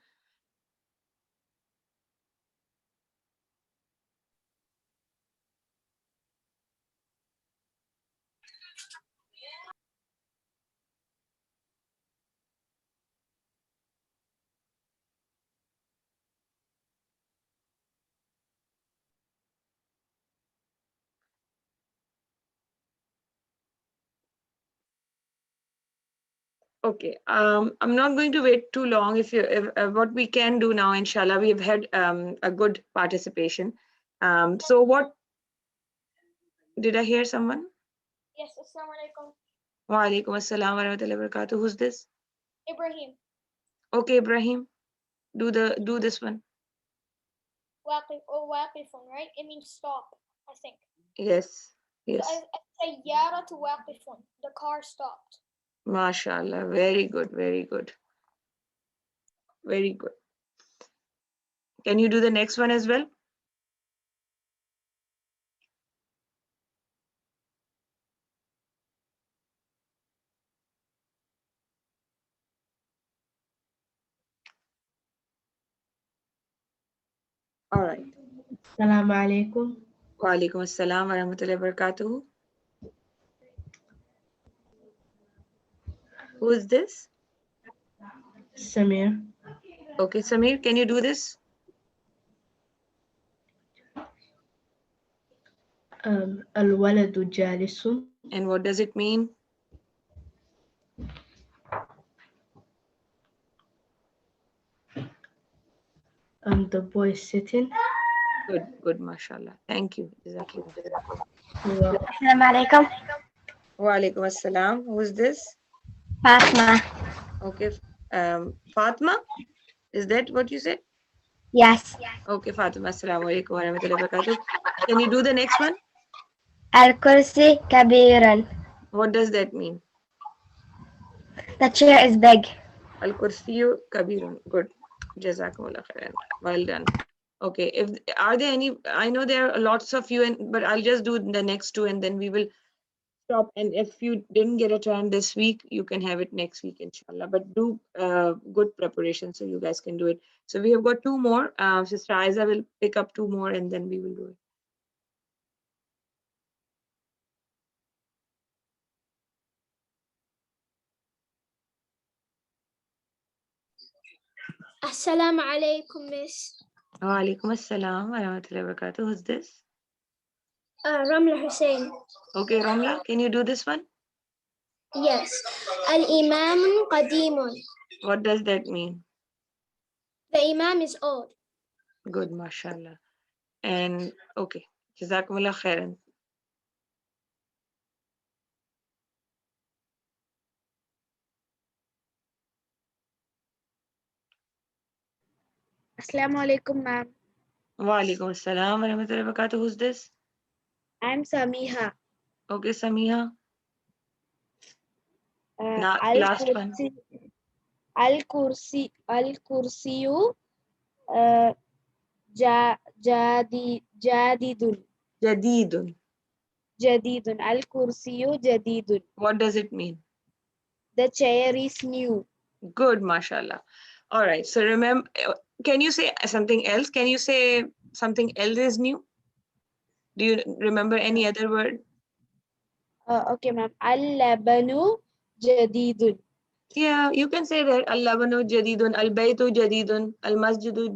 [SPEAKER 1] Okay. I'm not going to wait too long. If what we can do now, inshallah, we've had a good participation. So what did I hear someone?
[SPEAKER 7] Yes, assalamu alaikum.
[SPEAKER 1] Wa alaikum assalam wa rahmatullahi wa barakatuh. Who's this?
[SPEAKER 7] Ibrahim.
[SPEAKER 1] Okay, Ibrahim. Do this one.
[SPEAKER 7] Waqifun, right? It means stop, I think.
[SPEAKER 1] Yes. Yes.
[SPEAKER 7] Sayyaratu waqifun. The car stopped.
[SPEAKER 1] MashaAllah. Very good. Very good. Very good. Can you do the next one as well? All right.
[SPEAKER 9] Assalamu alaikum.
[SPEAKER 1] Wa alaikum assalam wa rahmatullahi wa barakatuh. Who is this?
[SPEAKER 9] Samir.
[SPEAKER 1] Okay, Samir, can you do this?
[SPEAKER 9] Al-waladu jalisun.
[SPEAKER 1] And what does it mean?
[SPEAKER 9] The boy is sitting.
[SPEAKER 1] Good, mashallah. Thank you. Jazakallah.
[SPEAKER 6] Assalamu alaikum.
[SPEAKER 1] Wa alaikum assalam. Who is this?
[SPEAKER 6] Fatma.
[SPEAKER 1] Okay. Fatma? Is that what you said?
[SPEAKER 6] Yes.
[SPEAKER 1] Okay, Fatima. Assalamu alaikum wa rahmatullahi wa barakatuh. Can you do the next one?
[SPEAKER 6] Al-kursi kabiran.
[SPEAKER 1] What does that mean?
[SPEAKER 6] The chair is big.
[SPEAKER 1] Al-kursiyu kabirun. Good. Jazakumullah khairan. Well done. Okay. Are there any? I know there are lots of you, but I'll just do the next two, and then we will stop. And if you didn't get a turn this week, you can have it next week, inshallah. But do good preparation so you guys can do it. So we have got two more. Sister Aiza will pick up two more, and then we will do it.
[SPEAKER 7] Assalamu alaikum, Miss.
[SPEAKER 1] Wa alaikum assalam wa rahmatullahi wa barakatuh. Who's this?
[SPEAKER 7] Ramla Hussein.
[SPEAKER 1] Okay, Ramla, can you do this one?
[SPEAKER 7] Yes. Al-Imam Qadimun.
[SPEAKER 1] What does that mean?
[SPEAKER 7] The Imam is old.
[SPEAKER 1] Good, mashallah. And okay, Jazakumullah khairan.
[SPEAKER 4] Assalamu alaikum, ma'am.
[SPEAKER 1] Wa alaikum assalam wa rahmatullahi wa barakatuh. Who's this?
[SPEAKER 4] I'm Samiha.
[SPEAKER 1] Okay, Samiha. Last one.
[SPEAKER 4] Al-Kursiyu Jadidun.
[SPEAKER 1] Jadidun.
[SPEAKER 4] Jadidun. Al-Kursiyu Jadidun.
[SPEAKER 1] What does it mean?
[SPEAKER 4] The chair is new.
[SPEAKER 1] Good, mashallah. All right. So remember, can you say something else? Can you say something else is new? Do you remember any other word?
[SPEAKER 4] Okay, ma'am. Al-Labanu Jadidun.
[SPEAKER 1] Yeah, you can say that. Al-Labanu Jadidun, Al-Baytu Jadidun, Al-Masjidu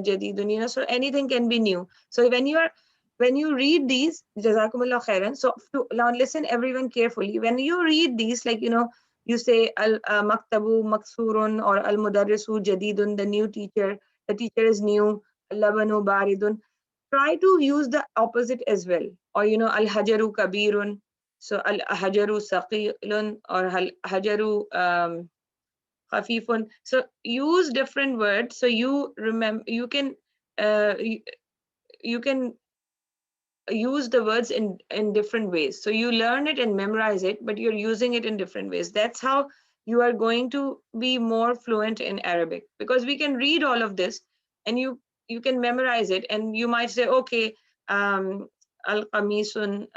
[SPEAKER 1] Jadidun, so anything can be new. So when you read these, Jazakumullah khairan. So now listen everyone carefully. When you read these, like, you say Al-Maktabu Maksurun or Al-Mudarrisu Jadidun, the new teacher, the teacher is new, Al-Labanu Baridun. Try to use the opposite as well. Or, Al-Hajaru Kabirun. So al-hajaru saqilun or al-hajaru khafifun. So use different words. So you remember, you can use the words in different ways. So you learn it and memorize it, but you're using it in different ways. That's how you are going to be more fluent in Arabic, because we can read all of this and you can memorize it, and you might say, okay, al-qamisun,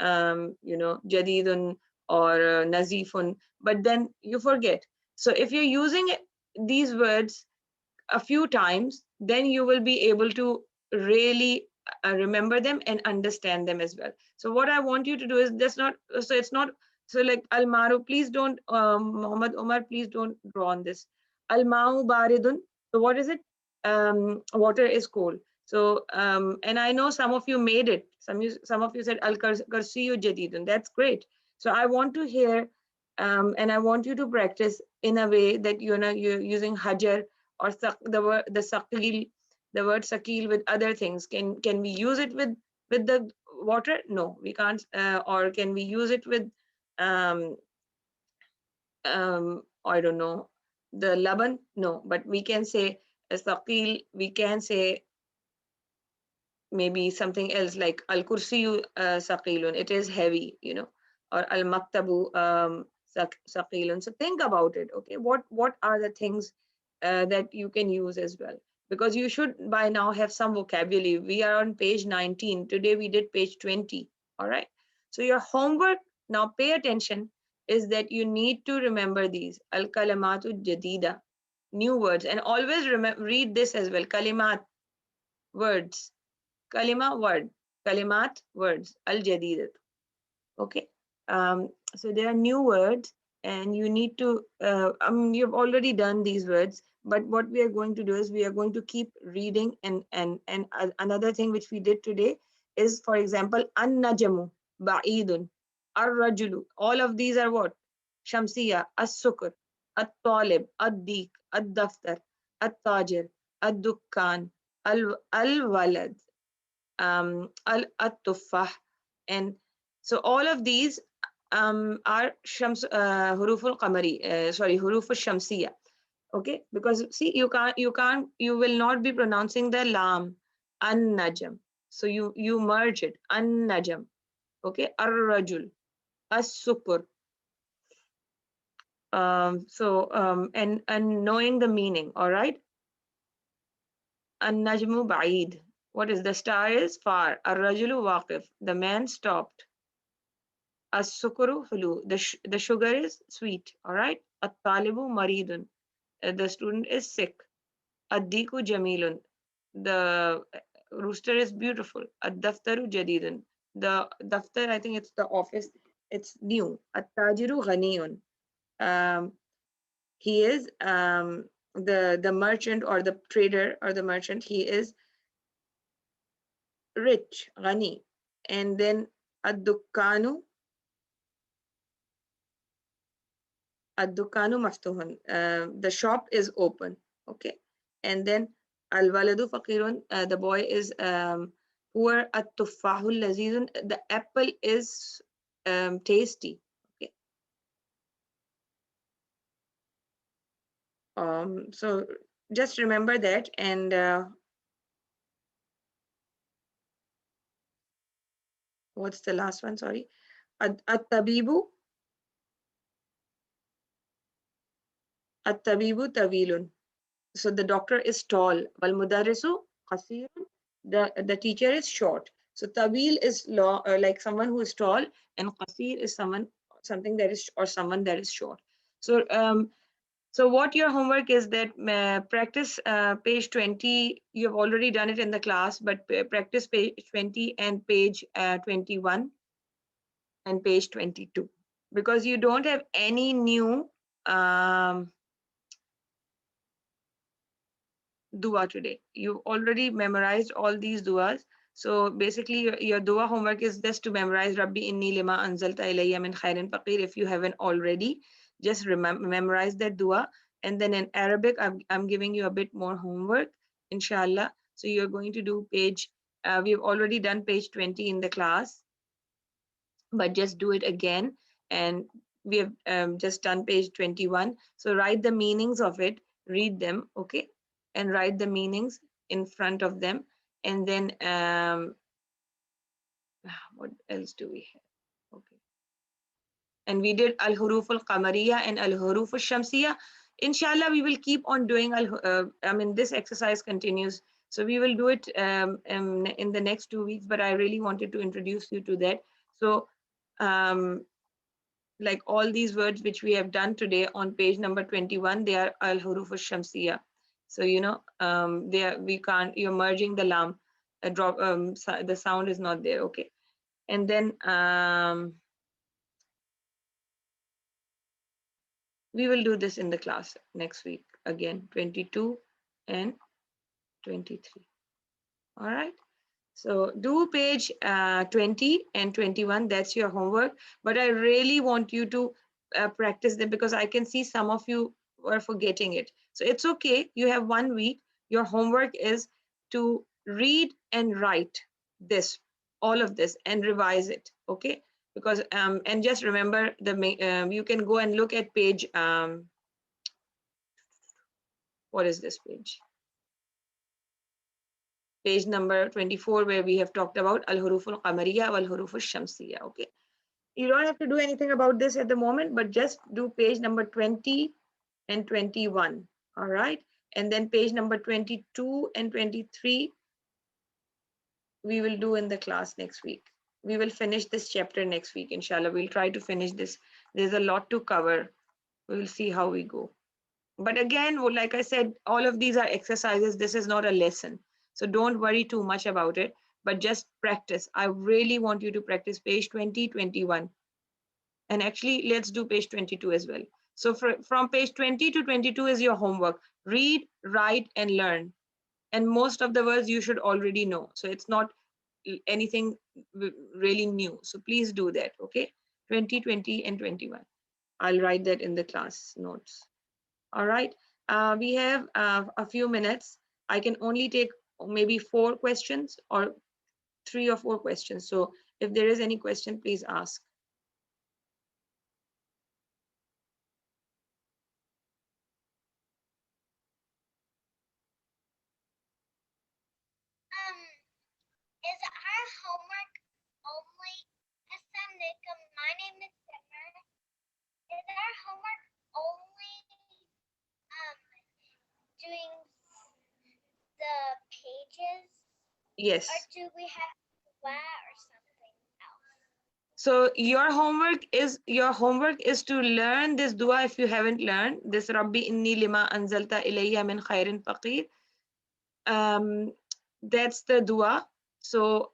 [SPEAKER 1] jadidun or nazifun, but then you forget. So if you're using these words a few times, then you will be able to really remember them and understand them as well. So what I want you to do is so like al-maru, please don't, Muhammad Umar, please don't draw on this. Al-ma'u baridun. So what is it? Water is cold. So and I know some of you made it. Some of you said al-kursiyu jadidun. That's great. So I want to hear And I want you to practice in a way that you're using hajar or the word the saqil, the word saqil with other things. Can we use it with the water? No, we can't. Or can we use it with um, I don't know, the laban? No, but we can say saqil. We can say maybe something else like al kursiyu saqilun, it is heavy, or al maktabu saqilun. So think about it. Okay, what are the things that you can use as well, because you should by now have some vocabulary. We are on page 19 today, we did page 20. All right, so your homework now, pay attention, is that you need to remember these al kalamatu jadida, new words. And always remember, read this as well: kalimat, words, kalima, word, kalimat, words, al jadidat. Okay, so there are new words, and you need to you've already done these words, but what we are going to do is we are going to keep reading. And another thing which we did today is, for example, an najamu ba'idun, ar rajulu, all of these are what? Shamsiya, as sukr, at talib, ad dik, ad daftar, at tajir, ad dukkan, al walad, at-tuffah. And so all of these are huruful qamari, sorry, huruful shamsiya. Okay, because see, you will not be pronouncing the lam, an-najm. So you merge it, an-najm. Okay, ar-rajul, as-sukur. And knowing the meaning. All right, an-najmu ba'id. What is the star is far. Ar-rajulu waqif, the man stopped. As-sukuru hulu, the sugar is sweet. All right. At-talibu maridun, the student is sick. Ad-diku jamilun, the rooster is beautiful. Ad-daftaru jadidun, the daftar, I think it's the office, it's new. At-tajiru ghaniyun, um, he is the merchant or the trader or the merchant, he is rich, ghani. And then ad-dukkanu, ad-dukkanu maftuhun, the shop is open. Okay, and then al-waladu faqirun, the boy is poor. At-tuffahu lazizun, the apple is tasty. Okay, so just remember that. And what's the last one? Sorry, at-tabibu, at-tabibu tawilun, so the doctor is tall. Wal mudarrisu qasirun, the teacher is short. So tawil is like someone who is tall, and qasir is something that is, or someone that is short. So so what your homework is that practice page 20. You have already done it in the class, but practice page 20 and page 21 and page 22, because you don't have any new dua today. You've already memorized all these duas. So basically your dua homework is just to memorize Rabbi inni lima anzalta ilayya min khairin faqir. If you haven't already, just memorize that dua. And then in Arabic, I'm giving you a bit more homework, inshallah. So you're going to do page, we've already done page 20 in the class, but just do it again. And we have just done page 21. So write the meanings of it, read them, okay, and write the meanings in front of them. And then what else do we have? Okay, and we did al huruf al qamariya and al huruf al shamsiya. Inshallah, we will keep on doing I mean, this exercise continues, so we will do it in the next 2 weeks, but I really wanted to introduce you to that. So like all these words which we have done today on page number 21, they are al huruf al shamsiya. So they are, we can't, you're merging the lam, a drop, the sound is not there. Okay, and then we will do this in the class next week again, 22 and 23. All right, so do page 20 and 21, that's your homework. But I really want you to practice them, because I can see some of you were forgetting it. So it's okay. You have 1 week. Your homework is to read and write this, all of this, and revise it. Okay. Because and just remember you can go and look at page what is this page? Page number 24, where we have talked about al-huruf al-qamariya wal-huruf al-shamsiya. Okay. You don't have to do anything about this at the moment, but just do page number 20 and 21. All right. And then page number 22 and 23, we will do in the class next week. We will finish this chapter next week, inshallah. We'll try to finish this. There's a lot to cover. We'll see how we go. But again, like I said, all of these are exercises. This is not a lesson. So don't worry too much about it, but just practice. I really want you to practice page 20, 21. And actually, let's do page 22 as well. So from page 20 to 22 is your homework. Read, write, and learn. And most of the words you should already know. So it's not anything really new. So please do that, okay? 20, 20, and 21. I'll write that in the class notes. All right. We have a few minutes. I can only take maybe 4 questions or 3 or 4 questions. So if there is any question, please ask.
[SPEAKER 7] Is our homework only? Assalamualaikum. My name is Simmer. Is our homework only doing the pages?
[SPEAKER 1] Yes.
[SPEAKER 7] Or do we have dua or something else?
[SPEAKER 1] So your homework is to learn this dua if you haven't learned this Rabbi inni lima anzalta ilayya min khairin faqir. That's the dua. So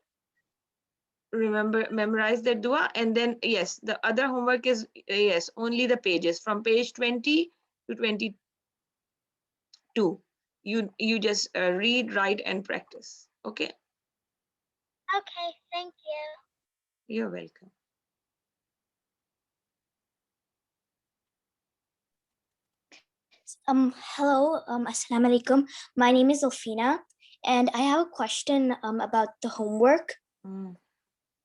[SPEAKER 1] remember, memorize the dua, and then yes, the other homework is yes, only the pages from page 20 to 22. You just read, write, and practice. Okay.
[SPEAKER 7] Okay, thank you.
[SPEAKER 1] You're welcome.
[SPEAKER 10] Hello, assalamu alaikum. My name is Elfina, and I have a question about the homework.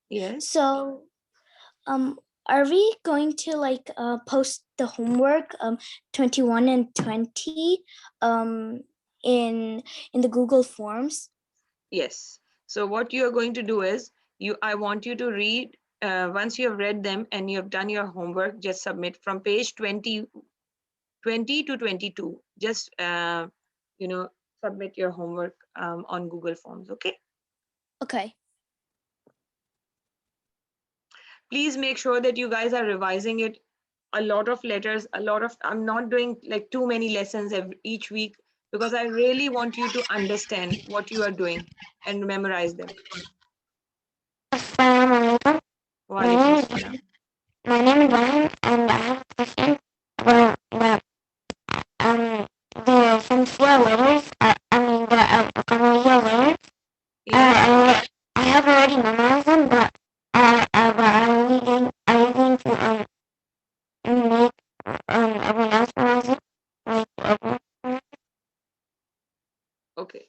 [SPEAKER 1] Yes.
[SPEAKER 10] So, are we going to like post the homework 21 and 20 in the Google Forms?
[SPEAKER 1] Yes. So what you are going to do is I want you to read once you have read them and you have done your homework, just submit from page 20 to 22. Just submit your homework on Google Forms. Okay.
[SPEAKER 10] Okay.
[SPEAKER 1] Please make sure that you guys are revising it. A lot of letters, I'm not doing like too many lessons each week, because I really want you to understand what you are doing and memorize them.
[SPEAKER 6] Assalamu alaikum. My name is Ryan, and I have a question about the Shamsia letters. The Qamariya letters. I have already memorized them, but are you going to make everyone else memorize it?
[SPEAKER 1] Okay.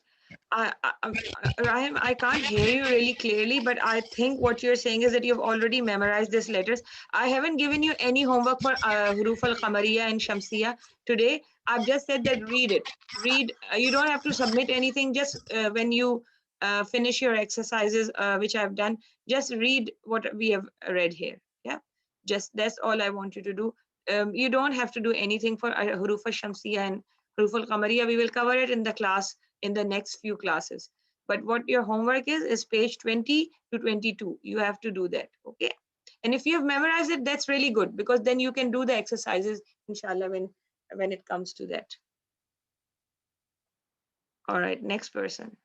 [SPEAKER 1] Rahim, I can't hear you really clearly, but I think what you're saying is that you've already memorized these letters. I haven't given you any homework for Huruf al-Qamariya and Shamsiya today. I've just said that read it. Read. You don't have to submit anything. Just when you finish your exercises, which I've done, just read what we have read here. Yeah. Just that's all I want you to do. You don't have to do anything for Huruf al-Shamsiya and Huruf al-Qamariya. We will cover it in the class in the next few classes. But what your homework is page 20 to 22. You have to do that, okay? And if you have memorized it, that's really good, because then you can do the exercises, inshallah, when it comes to that. All right, next person.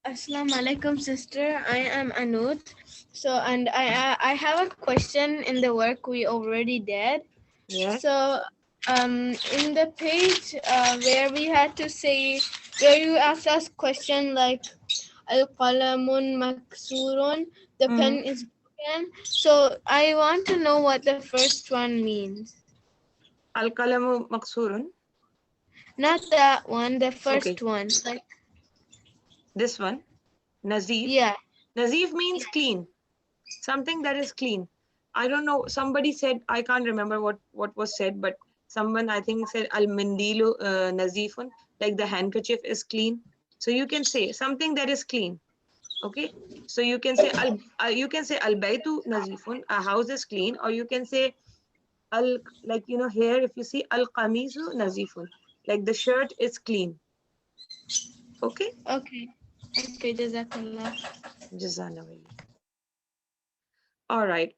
[SPEAKER 9] Assalamu alaikum, sister. I am Anud. So, and I have a question in the work we already did.
[SPEAKER 1] Yeah.
[SPEAKER 9] So, in the page where we had to say, where you asked us question like, Al-qalamun maksurun. The pen is broken. So I want to know what the first one means.
[SPEAKER 1] Al-kalamu maksurun.
[SPEAKER 9] Not that one, the first
[SPEAKER 1] Okay.
[SPEAKER 9] one. Like,
[SPEAKER 1] This one. Nazif.
[SPEAKER 9] yeah.
[SPEAKER 1] Nazif means clean. Something that is clean. I don't know. Somebody said, I can't remember what was said, but someone I think said al-mindilu nazifun, like the handkerchief is clean. So you can say something that is clean. Okay. So you can say al-baytu nazifun, a house is clean, or you can say like here if you see al-qamisu nazifun, like the shirt is clean. Okay.
[SPEAKER 9] Okay. Okay, Jazakallah.
[SPEAKER 1] Jazanawali. All right.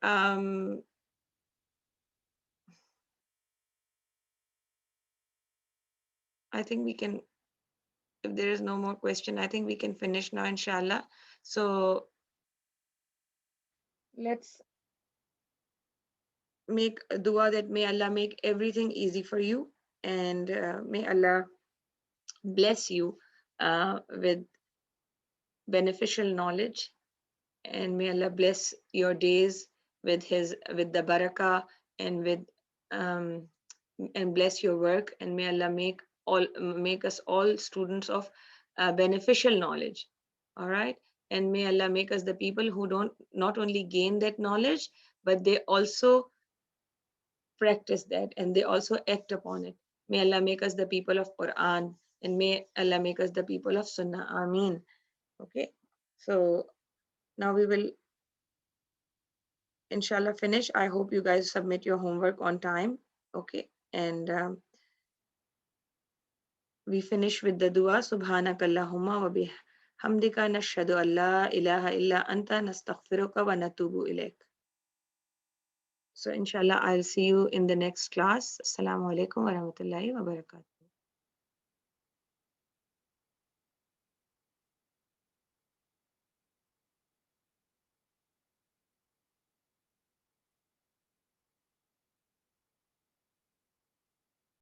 [SPEAKER 1] I think we can, if there is no more question, I think we can finish now, inshallah. So let's make a dua that may Allah make everything easy for you, and may Allah bless you with beneficial knowledge, and may Allah bless your days with the barakah, and with um, and bless your work, and may Allah make us all students of beneficial knowledge. All right. And may Allah make us the people who don't not only gain that knowledge, but they also practice that, and they also act upon it. May Allah make us the people of Quran, and may Allah make us the people of Sunnah. Ameen. Okay. So now we will inshallah finish. I hope you guys submit your homework on time. Okay. And we finish with the dua. Subhanakallahumma wa bihamdika nashhadu an la ilaha illa anta nastaghfiruka wa natubu ilaik. So inshallah, I'll see you in the next class. Assalamu alaikum wa rahmatullahi wa barakatuh.